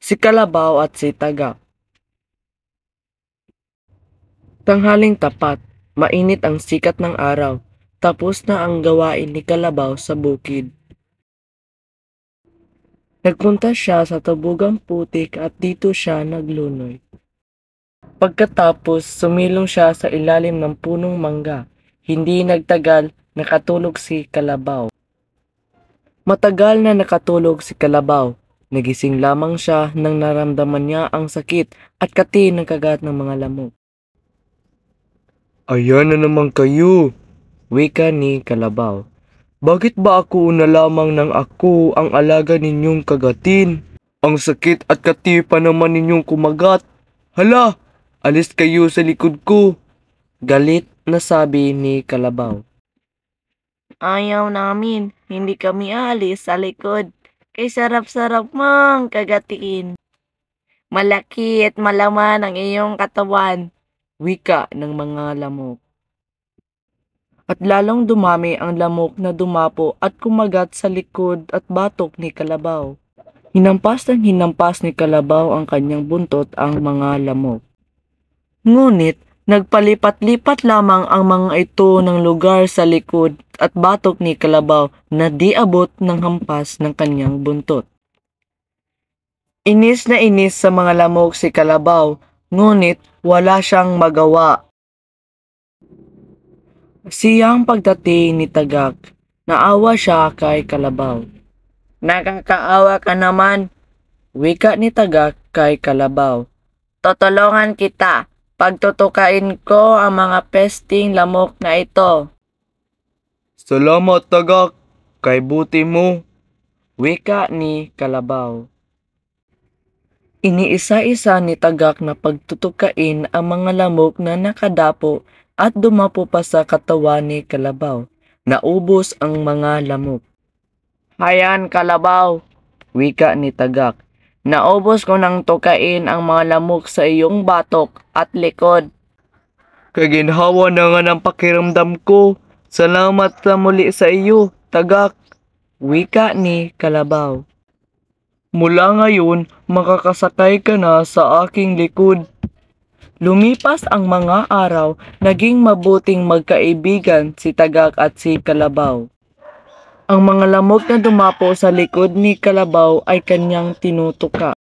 Si Kalabaw at si Tagak. Tanghaling tapat, mainit ang sikat ng araw, tapos na ang gawain ni Kalabaw sa bukid. Nagpunta siya sa tubugang putik at dito siya naglunoy. Pagkatapos, sumilong siya sa ilalim ng punong mangga. Hindi nagtagal, nakatulog si Kalabaw. Matagal na nakatulog si Kalabaw. Nagising lamang siya nang naramdaman niya ang sakit at kati ng kagat ng mga lamok. "Ayan na naman kayo," wika ni Kalabaw. "Bakit ba ako na lamang ng ako ang alaga ninyong kagatin? Ang sakit at kati pa naman ninyong kumagat. Hala, alis kayo sa likod ko," galit na sabi ni Kalabaw. Ayaw namin, hindi kami aalis sa likod. Kay sarap-sarap mang kagatiin. Malaki at malaman ang iyong katawan, wika ng mga lamok. At lalong dumami ang lamok na dumapo at kumagat sa likod at batok ni Kalabaw. Hinampas ni Kalabaw ang kanyang buntot ang mga lamok. Ngunit nagpalipat-lipat lamang ang mga ito ng lugar sa likod at batok ni Kalabaw na di abot ng hampas ng kanyang buntot. Inis na inis sa mga lamok si Kalabaw, ngunit wala siyang magawa. Siyang pagdating ni Tagak, naawa siya kay Kalabaw. nakakaawa ka naman. Wika ni Tagak kay Kalabaw. Tutulungan kita. Pagtutukain ko ang mga pesting lamok na ito. "Salamat, Tagak, kay buti mo," wika ni Kalabaw. Iniisa-isa ni Tagak na pagtutukain ang mga lamok na nakadapo at dumapo pa sa katawan ni Kalabaw. Naubos ang mga lamok. Hayan, Kalabaw, Wika ni Tagak. naubos ko nang tukain ang mga lamok sa iyong batok at likod. Kaginhawa na nga ng pakiramdam ko. Salamat sa muli sa iyo, Tagak, wika ni Kalabaw. Mula ngayon, makakasakay ka na sa aking likod. Lumipas ang mga araw, naging mabuting magkaibigan si Tagak at si Kalabaw. Ang mga lamok na dumapo sa likod ni Kalabaw ay kanyang tinutuka.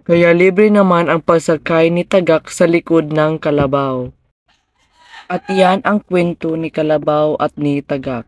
Kaya libre naman ang pagsakay ni Tagak sa likod ng Kalabaw. At iyan ang kwento ni Kalabaw at ni Tagak.